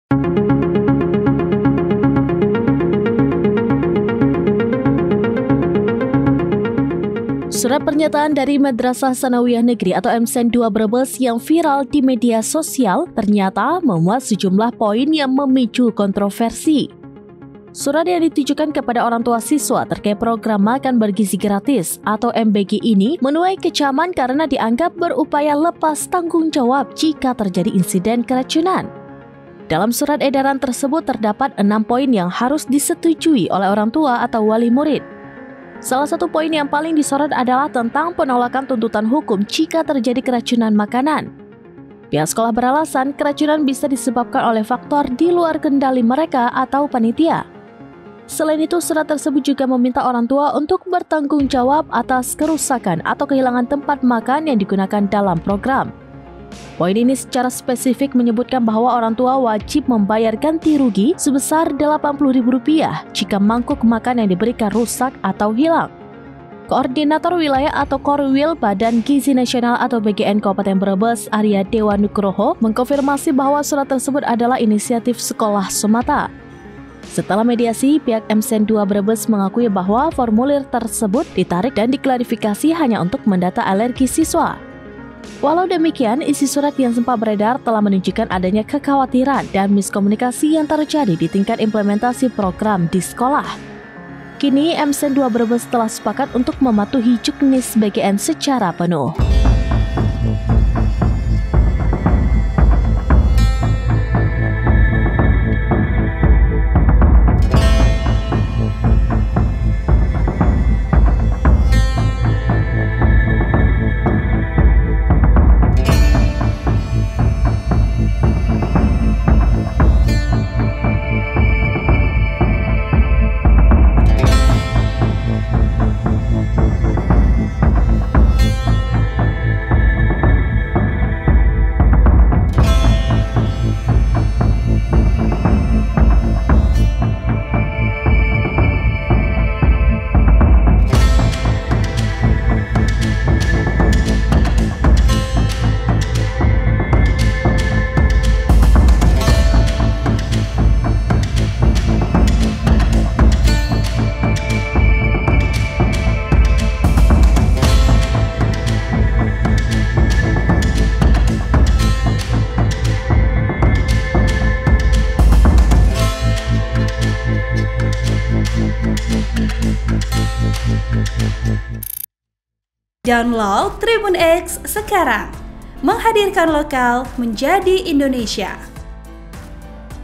Surat pernyataan dari Madrasah Tsanawiyah Negeri atau MTSN 2 Brebes yang viral di media sosial ternyata memuat sejumlah poin yang memicu kontroversi. Surat yang ditujukan kepada orang tua siswa terkait program makan bergizi gratis atau MBG ini menuai kecaman karena dianggap berupaya lepas tanggung jawab jika terjadi insiden keracunan. Dalam surat edaran tersebut terdapat 6 poin yang harus disetujui oleh orang tua atau wali murid. Salah satu poin yang paling disorot adalah tentang penolakan tuntutan hukum jika terjadi keracunan makanan. Pihak sekolah beralasan keracunan bisa disebabkan oleh faktor di luar kendali mereka atau panitia. Selain itu, surat tersebut juga meminta orang tua untuk bertanggung jawab atas kerusakan atau kehilangan tempat makan yang digunakan dalam program. Poin ini secara spesifik menyebutkan bahwa orang tua wajib membayar ganti rugi sebesar Rp80.000 jika mangkuk makan yang diberikan rusak atau hilang. Koordinator Wilayah atau Korwil Badan Gizi Nasional atau BGN Kabupaten Brebes, Arya Dewa Nugroho, mengkonfirmasi bahwa surat tersebut adalah inisiatif sekolah semata. Setelah mediasi, pihak MTSN 2 Brebes mengakui bahwa formulir tersebut ditarik dan diklarifikasi hanya untuk mendata alergi siswa. Walau demikian, isi surat yang sempat beredar telah menunjukkan adanya kekhawatiran dan miskomunikasi yang terjadi di tingkat implementasi program di sekolah. Kini, MTSN 2 Brebes telah sepakat untuk mematuhi juknis BGN secara penuh. Download Tribun X sekarang, menghadirkan lokal menjadi Indonesia.